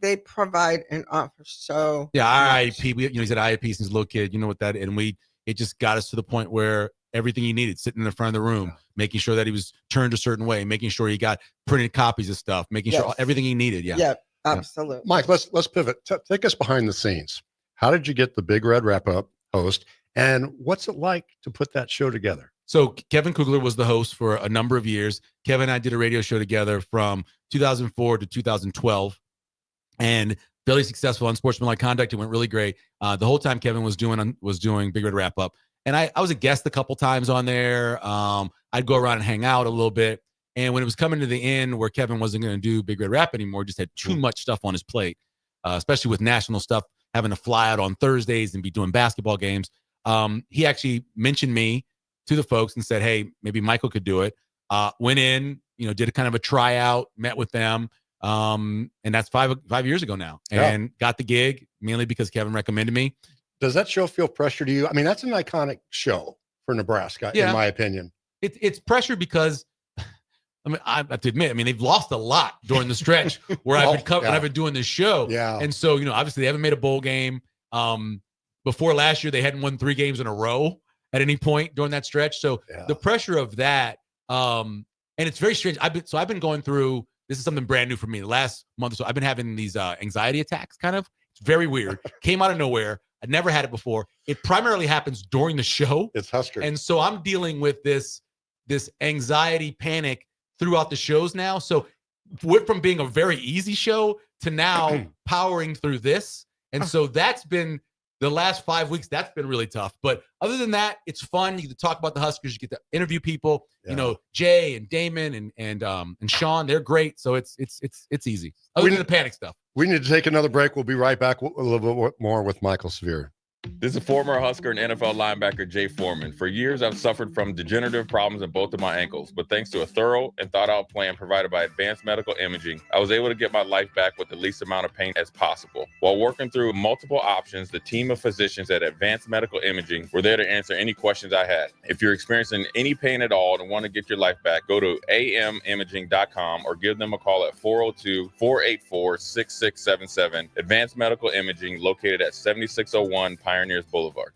they provide and offer so IEP. He's at IEP since a little kid. You know what that, and it just got us to the point where everything he needed, sitting in the front of the room, making sure that he was turned a certain way, making sure he got printed copies of stuff, making sure everything he needed. Yeah, absolutely. Mike, let's pivot. Take us behind the scenes. How did you get the Big Red Wrap-Up host, and what's it like to put that show together? So Kevin Kugler was the host for a number of years. Kevin and I did a radio show together from 2004 to 2012, and fairly successful. Unsportsmanlike conduct. It went really great. The whole time Kevin was doing Big Red Wrap Up, and I was a guest a couple times on there. I'd go around and hang out a little bit. And when it was coming to the end where Kevin wasn't going to do Big Red Wrap anymore, just had too much stuff on his plate, especially with national stuff, having to fly out on Thursdays and be doing basketball games. He actually mentioned me to the folks and said, hey, maybe Michael could do it. Went in, did a kind of a tryout, met with them. And that's five years ago now, and got the gig mainly because Kevin recommended me. Does that show feel pressure to you? That's an iconic show for Nebraska, in my opinion. It's pressure because, I have to admit, they've lost a lot during the stretch where I've been doing this show. Yeah. And so, obviously they haven't made a bowl game. Before last year, they hadn't won 3 games in a row at any point during that stretch. So the pressure of that, and it's very strange. I've been going through, this is something brand new for me. The last month or so, I've been having these anxiety attacks, kind of. It's very weird. Came out of nowhere. I'd never had it before. It primarily happens during the show. It's Husker. And so I'm dealing with this anxiety, panic throughout the shows now. So went from being a very easy show to now powering through this. And so that's been the last 5 weeks. That's been really tough. But other than that, it's fun. You get to talk about the Huskers. You get to interview people. Yeah. You know, Jay and Damon and Sean. They're great. So it's easy. Other than the panic stuff. We need to take another break. We'll be right back a little bit more with Michael Severe. This is former Husker and NFL linebacker Jay Foreman. For years, I've suffered from degenerative problems in both of my ankles, but thanks to a thorough and thought-out plan provided by Advanced Medical Imaging, I was able to get my life back with the least amount of pain as possible. While working through multiple options, the team of physicians at Advanced Medical Imaging were there to answer any questions I had. If you're experiencing any pain at all and want to get your life back, go to amimaging.com or give them a call at 402-484-6677. Advanced Medical Imaging, located at 7601 Pioneers Boulevard.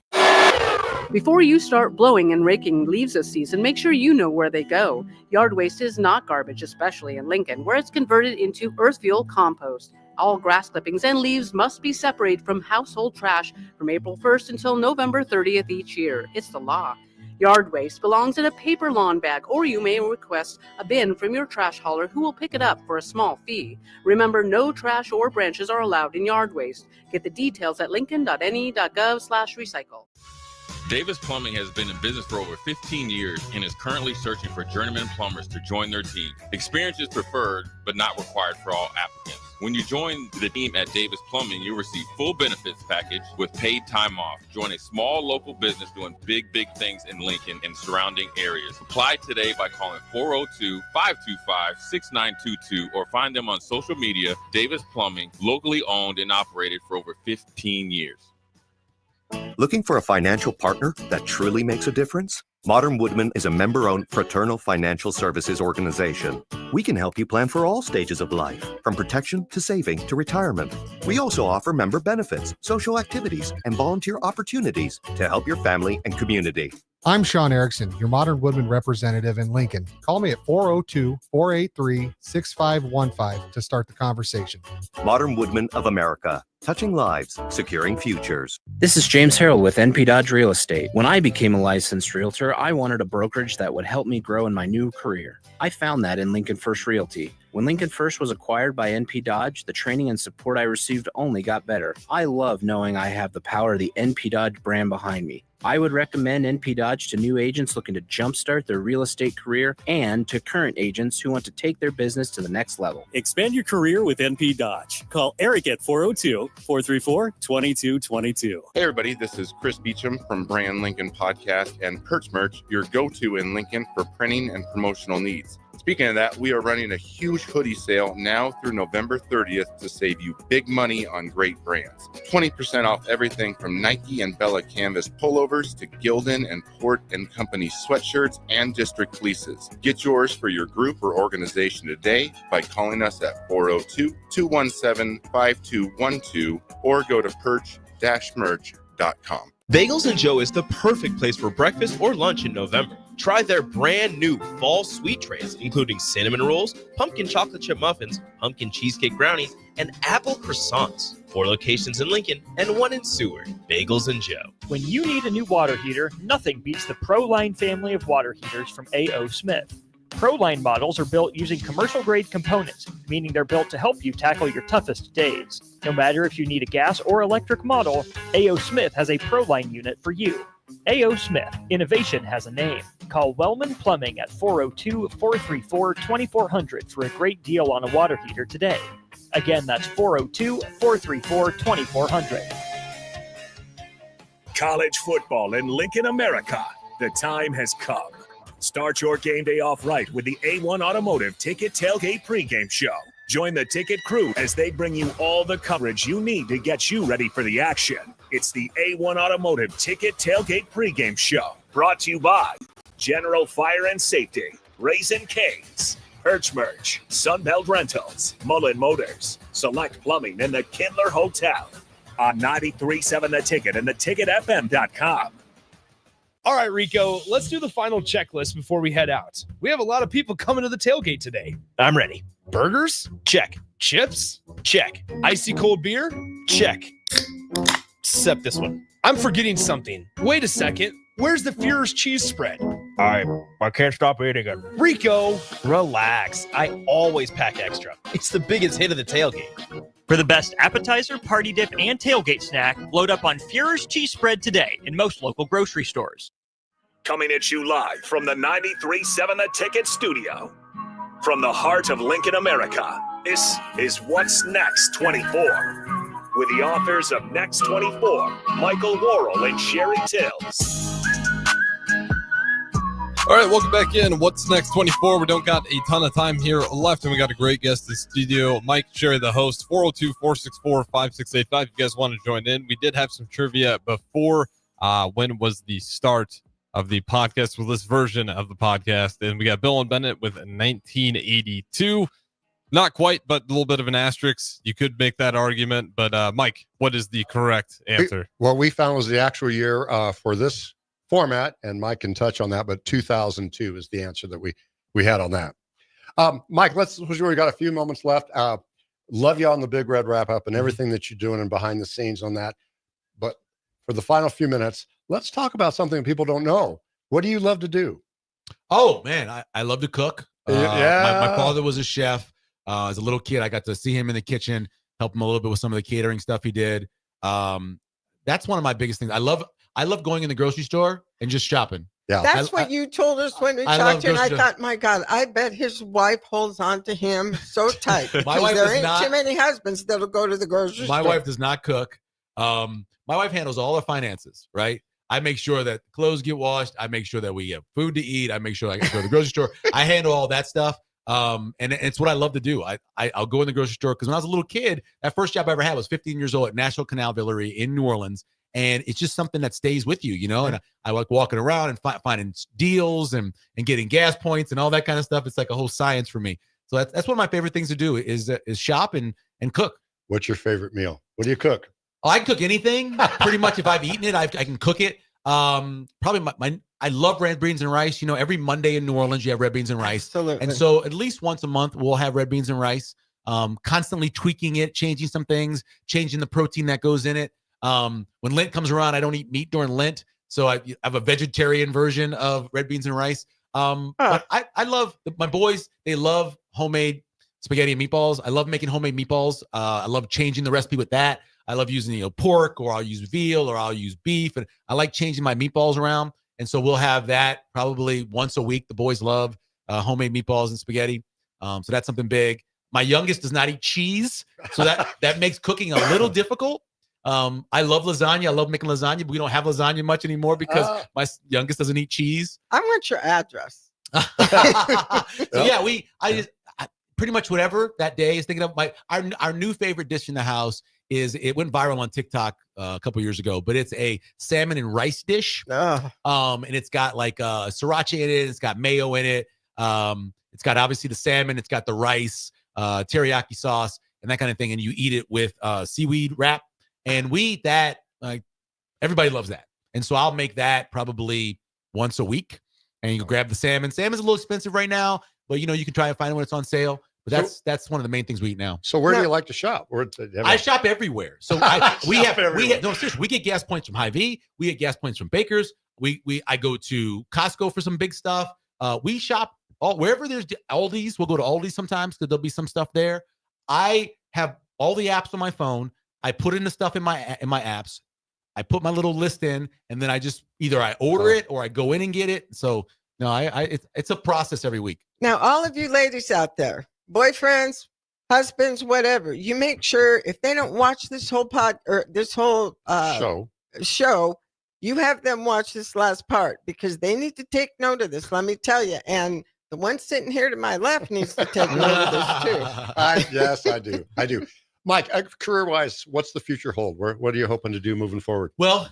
Before you start blowing and raking leaves this season, make sure you know where they go. Yard waste is not garbage, especially in Lincoln, where it's converted into earth fuel compost. All grass clippings and leaves must be separated from household trash from April 1st until November 30th each year. It's the law. Yard waste belongs in a paper lawn bag, or you may request a bin from your trash hauler who will pick it up for a small fee. Remember, no trash or branches are allowed in yard waste. Get the details at lincoln.ne.gov/recycle. Davis Plumbing has been in business for over 15 years and is currently searching for journeyman plumbers to join their team. Experience is preferred, but not required for all applicants. When you join the team at Davis Plumbing, you'll receive full benefits package with paid time off. Join a small local business doing big things in Lincoln and surrounding areas. Apply today by calling 402-525-6922 or find them on social media. Davis Plumbing, locally owned and operated for over 15 years. Looking for a financial partner that truly makes a difference? Modern Woodman is a member-owned fraternal financial services organization. We can help you plan for all stages of life, from protection to saving to retirement. We also offer member benefits, social activities, and volunteer opportunities to help your family and community. I'm Sean Erickson, your Modern Woodman representative in Lincoln. Call me at 402-483-6515 to start the conversation. Modern Woodman of America, touching lives, securing futures. This is James Harrell with NP Dodge Real Estate. When I became a licensed realtor, I wanted a brokerage that would help me grow in my new career. I found that in Lincoln First Realty. When Lincoln First was acquired by NP Dodge, the training and support I received only got better. I love knowing I have the power of the NP Dodge brand behind me. I would recommend NP Dodge to new agents looking to jumpstart their real estate career and to current agents who want to take their business to the next level. Expand your career with NP Dodge. Call Eric at 402-434-2222. Hey everybody, this is Chris Beecham from Brand Lincoln Podcast and Perch Merch, your go-to in Lincoln for printing and promotional needs. Speaking of that, we are running a huge hoodie sale now through November 30th to save you big money on great brands. 20% off everything from Nike and Bella Canvas pullovers to Gildan and Port & Company sweatshirts and district fleeces. Get yours for your group or organization today by calling us at 402-217-5212 or go to perch-merch.com. Bagels & Joe is the perfect place for breakfast or lunch in November. Try their brand new fall sweet trays, including cinnamon rolls, pumpkin chocolate chip muffins, pumpkin cheesecake brownies, and apple croissants. 4 locations in Lincoln and 1 in Seward. Bagels & Joe. When you need a new water heater, nothing beats the ProLine family of water heaters from A.O. Smith. ProLine models are built using commercial-grade components, meaning they're built to help you tackle your toughest days. No matter if you need a gas or electric model, A.O. Smith has a ProLine unit for you. A.O. Smith, innovation has a name. Call Wellman Plumbing at 402-434-2400 for a great deal on a water heater today. Again, that's 402-434-2400. College football in Lincoln, America. The time has come. Start your game day off right with the A1 Automotive Ticket Tailgate pregame show. Join the ticket crew as they bring you all the coverage you need to get you ready for the action. It's the A1 Automotive Ticket Tailgate pregame show. Brought to you by General Fire and Safety, Raisin Canes, Perch Merch, Sunbelt Rentals, Mullen Motors, Select Plumbing, and the Kindler Hotel. On 93.7 The Ticket and theticketfm.com. All right, Rico, let's do the final checklist before we head out. We have a lot of people coming to the tailgate today. I'm ready. Burgers? Check. Chips? Check. Icy cold beer? Check. except this one. I'm forgetting something. Wait a second. Where's the Führer's cheese spread? I can't stop eating it. Rico, Relax. I always pack extra. It's the biggest hit of the tailgate. For the best appetizer, party dip, and tailgate snack, load up on Führer's cheese spread today in most local grocery stores. Coming at you live from the 93.7 The Ticket studio. From the heart of Lincoln, America, this is What's Next 24. With the authors of Next 24, Michael Worrell and Sherry Tills. All right, welcome back in. What's Next 24? We don't got a ton of time here left, and we got a great guest in the studio. Mike, Sherry, the host, 402-464-5685. If you guys want to join in, we did have some trivia before when was the start of the podcast, with this version of the podcast. And we got Bill and Bennett with 1982. Not quite, but a little bit of an asterisk. You could make that argument. But Mike, what is the correct answer? What we found was the actual year for this format, and Mike can touch on that, but 2002 is the answer that we had on that. Mike, we got a few moments left. Love you on the Big Red wrap up and everything that you're doing and behind the scenes on that. But for the final few minutes, let's talk about something people don't know. What do you love to do? Oh man, I love to cook. Yeah. My father was a chef. As a little kid, I got to see him in the kitchen, help him a little bit with some of the catering stuff he did. That's one of my biggest things. I love going in the grocery store and just shopping. Yeah, that's what you told us when we talked to him. I thought, my God, I bet his wife holds on to him so tight. My wife there ain't too many husbands that'll go to the grocery store. My wife does not cook. My wife handles all the finances, right? I make sure that clothes get washed. I make sure that we have food to eat. I make sure I can go to the grocery store. I handle all that stuff. And it's what I love to do. I'll go in the grocery store because when I was a little kid, that first job I ever had was 15 years old at National Canal Villery in New Orleans. And it's just something that stays with you, you know, and I like walking around and finding deals and getting gas points and all that kind of stuff. It's like a whole science for me. So that's one of my favorite things to do is shop and cook. What's your favorite meal? What do you cook? Oh, I can cook anything. Pretty much if I've eaten it, I can cook it. Probably I love red beans and rice. You know, every Monday in New Orleans, you have red beans and rice. Absolutely. And so at least once a month, we'll have red beans and rice, constantly tweaking it, changing some things, changing the protein that goes in it. When Lent comes around, I don't eat meat during Lent. So I have a vegetarian version of red beans and rice. But I love my boys. They love homemade spaghetti and meatballs. I love making homemade meatballs. I love changing the recipe with that. I love using, pork, or I'll use veal, or I'll use beef. And I like changing my meatballs around. And so we'll have that probably once a week. The boys love homemade meatballs and spaghetti. So that's something big. My youngest does not eat cheese. So that makes cooking a little difficult. I love lasagna. I love making lasagna, but we don't have lasagna much anymore because my youngest doesn't eat cheese. I want your address. So yeah, I pretty much whatever that day is thinking of. Our new favorite dish in the house is, it went viral on TikTok a couple years ago, but it's a salmon and rice dish. And it's got like sriracha in it. It's got mayo in it. It's got obviously the salmon. It's got the rice, teriyaki sauce, and that kind of thing. And you eat it with seaweed wrap. And we eat that, like, everybody loves that. And so I'll make that probably once a week. And you can grab the salmon. Salmon's a little expensive right now, but you can try and find it when it's on sale. But that's one of the main things we eat now. So where do you like to shop? I shop everywhere. So we get gas points from Hy-Vee. We get gas points from Baker's. I go to Costco for some big stuff. We shop wherever there's Aldi's. We'll go to Aldi's sometimes because there'll be some stuff there. I have all the apps on my phone. I put in the stuff in my apps. I put my little list in, and then I just either I order it or I go in and get it. So no, it's a process every week. Now, all of you ladies out there, boyfriends, husbands, whatever, you make sure if they don't watch this whole show, you have them watch this last part because they need to take note of this. Let me tell you. And the one sitting here to my left needs to take note of this too. Yes, I do. Mike, career-wise, what's the future hold? What are you hoping to do moving forward? Well,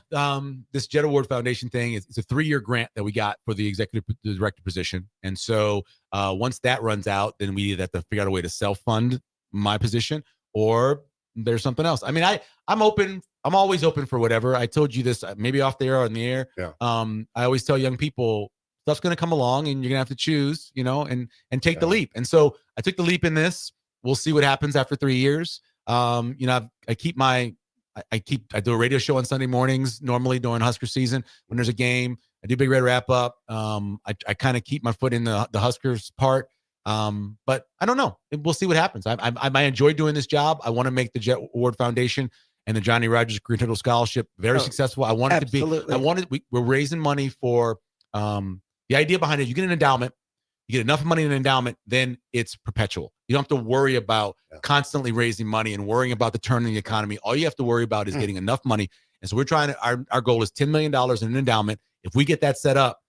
this Jet Award Foundation thing it's a 3-year grant that we got for the executive director position. And so once that runs out, then we either have to figure out a way to self-fund my position or there's something else. I mean, I'm open. I'm always open for whatever. I told you this maybe off the air or on the air. Yeah. I always tell young people, stuff's going to come along and you're going to have to choose, and take the leap. And so I took the leap in this. We'll see what happens after 3 years. I I do a radio show on Sunday mornings, normally during Husker season. When there's a game, I do Big Red Wrap Up. I kind of keep my foot in the Huskers part. But I don't know. We'll see what happens. I enjoy doing this job. I want to make the Jet Award Foundation and the Johnny Rogers Green Turtle Scholarship very successful. I want it to be. We're raising money for the idea behind it. You get an endowment. You get enough money in an endowment, then it's perpetual. You don't have to worry about constantly raising money and worrying about the turn in the economy. All you have to worry about is getting enough money. And so we're trying to, our goal is $10 million in an endowment. If we get that set up,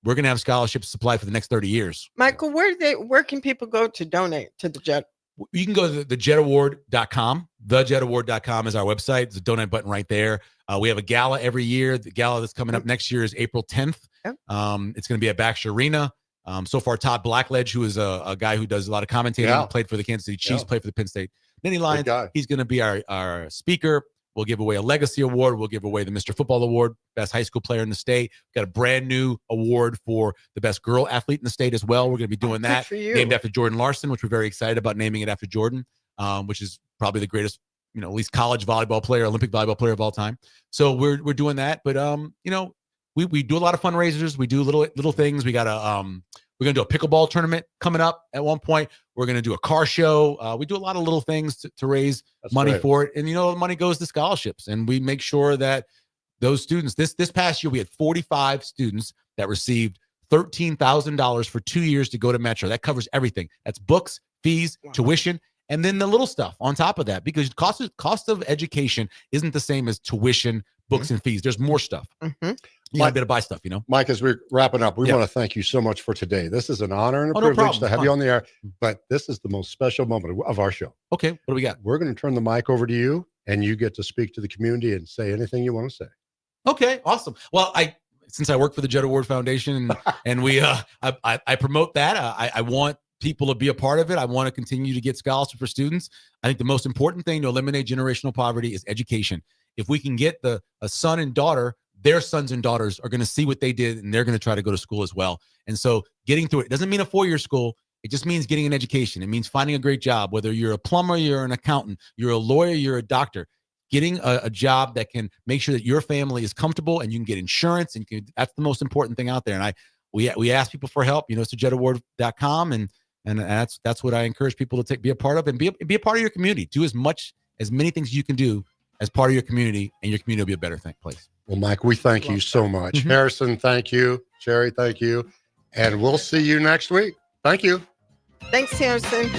we're going to have scholarships supplied for the next 30 years. Michael, where can people go to donate to the Jet? You can go to thejetaward.com. Thejetaward.com is our website. There's a donate button right there. We have a gala every year. The gala that's coming up next year is April 10th. It's going to be at Baxter Arena. So far, Todd Blackledge, who is a guy who does a lot of commentating, played for the Kansas City Chiefs, played for the Penn State Nittany Lions. He's going to be our speaker. We'll give away a Legacy Award. We'll give away the Mr. Football Award, best high school player in the state. We've got a brand new award for the best girl athlete in the state as well. We're going to be doing that, named after Jordan Larson, which we're very excited about naming it after Jordan, which is probably the greatest, at least college volleyball player, Olympic volleyball player of all time. So we're doing that. But we do a lot of fundraisers. We do little things. We got we're going to do a pickleball tournament coming up at one point. We're going to do a car show. We do a lot of little things to raise money for it. And, the money goes to scholarships. And we make sure that those students, this past year, we had 45 students that received $13,000 for 2 years to go to Metro. That covers everything. That's books, fees, tuition, and then the little stuff on top of that, because cost of education isn't the same as tuition, books, and fees. There's more stuff. You got to be able to buy stuff, Mike, as we're wrapping up, we want to thank you so much for today. This is an honor and a privilege to have you on the air, but this is the most special moment of our show. Okay, what do we got? We're going to turn the mic over to you, and you get to speak to the community and say anything you want to say. Okay, awesome. Well, since I work for the Jet Award Foundation and we I promote that, I want people to be a part of it. I want to continue to get scholarships for students. I think the most important thing to eliminate generational poverty is education. If we can get a son and daughter, their sons and daughters are going to see what they did, and they're going to try to go to school as well. And so getting through it doesn't mean a 4-year school. It just means getting an education. It means finding a great job, whether you're a plumber, you're an accountant, you're a lawyer, you're a doctor. Getting a job that can make sure that your family is comfortable and you can get insurance. And that's the most important thing out there. And we ask people for help. It's thejetaward.com. And that's what I encourage people to be a part of, and be a part of your community. Do as many things you can do as part of your community, and your community will be a better place. Well, Mike, we thank you so much. Harrison, thank you. Sherry, thank you. And we'll see you next week. Thank you. Thanks, Harrison.